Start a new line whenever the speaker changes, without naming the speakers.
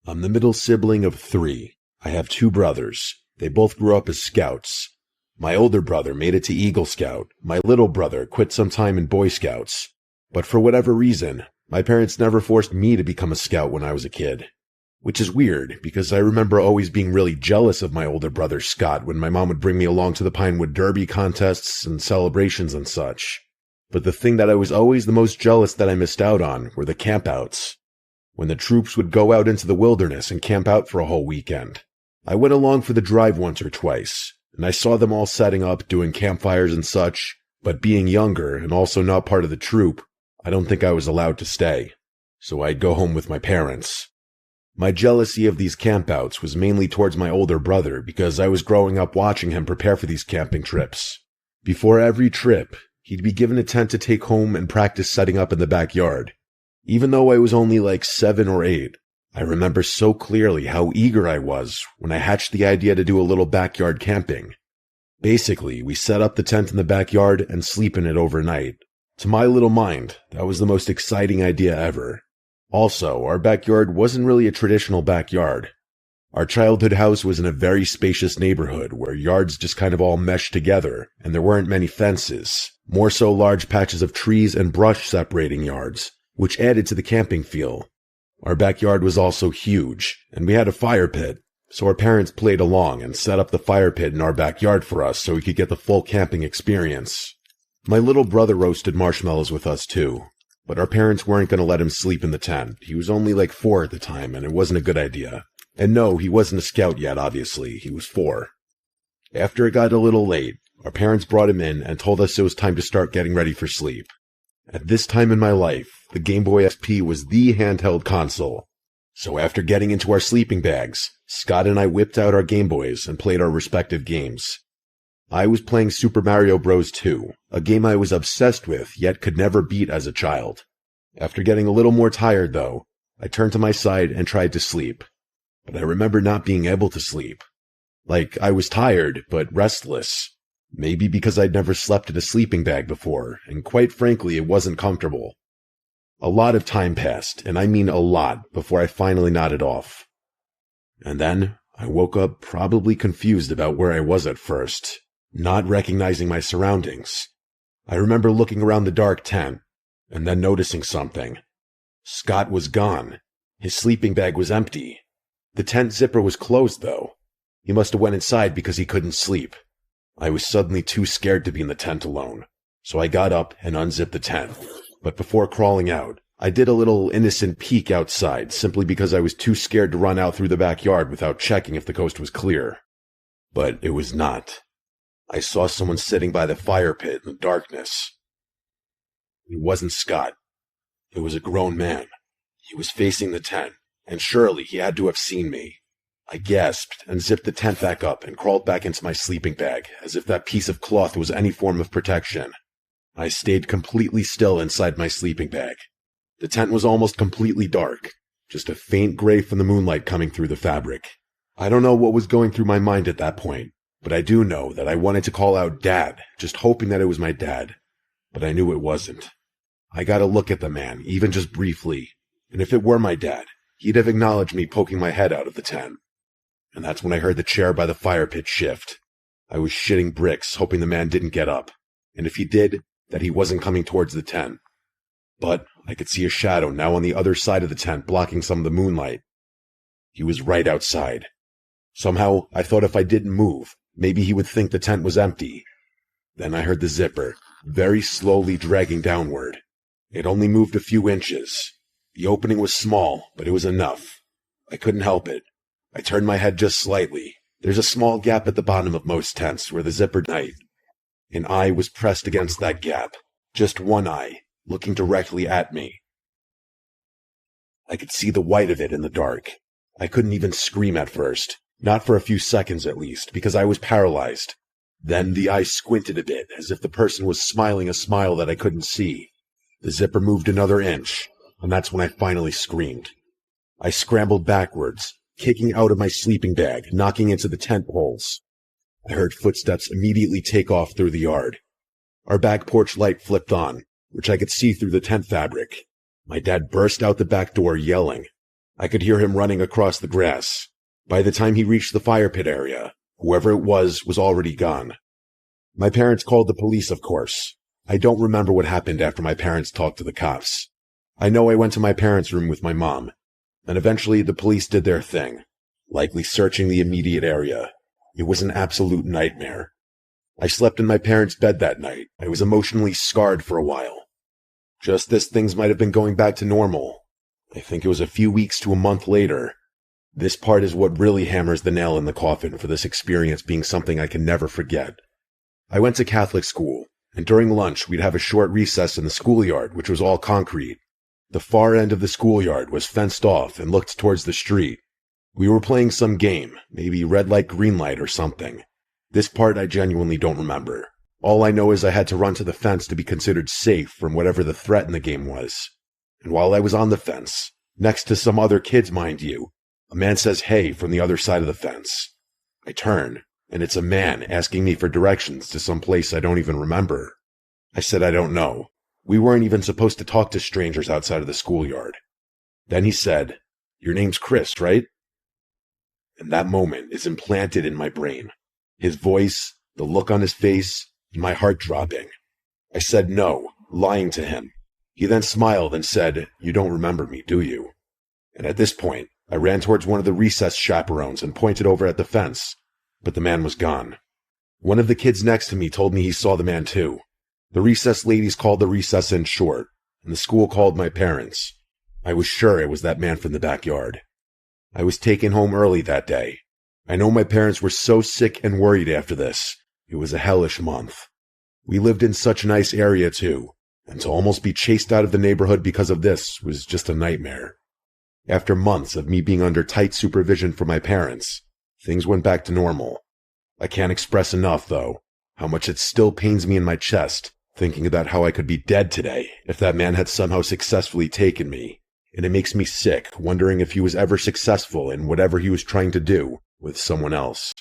I'm the middle sibling of 3. I have 2 brothers. They both grew up as scouts. My older brother made it to Eagle Scout. My little brother quit some time in Boy Scouts. But for whatever reason, my parents never forced me to become a scout when I was a kid. Which is weird, because I remember always being really jealous of my older brother Scott when my mom would bring me along to the Pinewood Derby contests and celebrations and such. But the thing that I was always the most jealous that I missed out on were the campouts. When the troops would go out into the wilderness and camp out for a whole weekend. I went along for the drive once or twice, and I saw them all setting up, doing campfires and such, but being younger and also not part of the troop, I don't think I was allowed to stay. So I'd go home with my parents. My jealousy of these campouts was mainly towards my older brother because I was growing up watching him prepare for these camping trips. Before every trip, he'd be given a tent to take home and practice setting up in the backyard. Even though I was only like 7 or 8, I remember so clearly how eager I was when I hatched the idea to do a little backyard camping. Basically, we set up the tent in the backyard and sleep in it overnight. To my little mind, that was the most exciting idea ever. Also, our backyard wasn't really a traditional backyard. Our childhood house was in a very spacious neighborhood where yards just kind of all meshed together, and there weren't many fences, more so large patches of trees and brush separating yards, which added to the camping feel. Our backyard was also huge, and we had a fire pit, so our parents played along and set up the fire pit in our backyard for us so we could get the full camping experience. My little brother roasted marshmallows with us too. But our parents weren't going to let him sleep in the tent. He was only like 4 at the time, and it wasn't a good idea. And no, he wasn't a scout yet, obviously. He was 4. After it got a little late, our parents brought him in and told us it was time to start getting ready for sleep. At this time in my life, the Game Boy SP was the handheld console. So after getting into our sleeping bags, Scott and I whipped out our Game Boys and played our respective games. I was playing Super Mario Bros. 2, a game I was obsessed with, yet could never beat as a child. After getting a little more tired, though, I turned to my side and tried to sleep. But I remember not being able to sleep. Like, I was tired, but restless. Maybe because I'd never slept in a sleeping bag before, and quite frankly, it wasn't comfortable. A lot of time passed, and I mean a lot, before I finally nodded off. And then, I woke up probably confused about where I was at first. Not recognizing my surroundings. I remember looking around the dark tent, and then noticing something. Scott was gone. His sleeping bag was empty. The tent zipper was closed, though. He must have went inside because he couldn't sleep. I was suddenly too scared to be in the tent alone, so I got up and unzipped the tent. But before crawling out, I did a little innocent peek outside simply because I was too scared to run out through the backyard without checking if the coast was clear. But it was not. I saw someone sitting by the fire pit in the darkness. It wasn't Scott. It was a grown man. He was facing the tent, and surely he had to have seen me. I gasped and zipped the tent back up and crawled back into my sleeping bag, as if that piece of cloth was any form of protection. I stayed completely still inside my sleeping bag. The tent was almost completely dark, just a faint gray from the moonlight coming through the fabric. I don't know what was going through my mind at that point. But I do know that I wanted to call out Dad, just hoping that it was my dad. But I knew it wasn't. I got a look at the man, even just briefly. And if it were my dad, he'd have acknowledged me poking my head out of the tent. And that's when I heard the chair by the fire pit shift. I was shitting bricks, hoping the man didn't get up. And if he did, that he wasn't coming towards the tent. But I could see a shadow now on the other side of the tent, blocking some of the moonlight. He was right outside. Somehow, I thought if I didn't move, maybe he would think the tent was empty. Then I heard the zipper, very slowly dragging downward. It only moved a few inches. The opening was small, but it was enough. I couldn't help it. I turned my head just slightly. There's a small gap at the bottom of most tents where the zipper night. An eye was pressed against that gap. Just one eye, looking directly at me. I could see the white of it in the dark. I couldn't even scream at first. Not for a few seconds, at least, because I was paralyzed. Then the eye squinted a bit, as if the person was smiling a smile that I couldn't see. The zipper moved another inch, and that's when I finally screamed. I scrambled backwards, kicking out of my sleeping bag, knocking into the tent poles. I heard footsteps immediately take off through the yard. Our back porch light flipped on, which I could see through the tent fabric. My dad burst out the back door yelling. I could hear him running across the grass. By the time he reached the fire pit area, whoever it was already gone. My parents called the police, of course. I don't remember what happened after my parents talked to the cops. I know I went to my parents' room with my mom, and eventually the police did their thing, likely searching the immediate area. It was an absolute nightmare. I slept in my parents' bed that night. I was emotionally scarred for a while. Just as things might have been going back to normal, I think it was a few weeks to a month later. This part is what really hammers the nail in the coffin for this experience being something I can never forget. I went to Catholic school, and during lunch we'd have a short recess in the schoolyard, which was all concrete. The far end of the schoolyard was fenced off and looked towards the street. We were playing some game, maybe red light, green light or something. This part I genuinely don't remember. All I know is I had to run to the fence to be considered safe from whatever the threat in the game was. And while I was on the fence, next to some other kids, mind you, a man says, "Hey," from the other side of the fence. I turn, and it's a man asking me for directions to some place I don't even remember. I said I don't know. We weren't even supposed to talk to strangers outside of the schoolyard. Then he said, "Your name's Chris, right?" And that moment is implanted in my brain. His voice, the look on his face, and my heart dropping. I said no, lying to him. He then smiled and said, "You don't remember me, do you?" And at this point, I ran towards one of the recess chaperones and pointed over at the fence, but the man was gone. One of the kids next to me told me he saw the man too. The recess ladies called the recess in short, and the school called my parents. I was sure it was that man from the backyard. I was taken home early that day. I know my parents were so sick and worried after this. It was a hellish month. We lived in such a nice area too, and to almost be chased out of the neighborhood because of this was just a nightmare. After months of me being under tight supervision from my parents, things went back to normal. I can't express enough, though, how much it still pains me in my chest, thinking about how I could be dead today if that man had somehow successfully taken me. And it makes me sick, wondering if he was ever successful in whatever he was trying to do with someone else.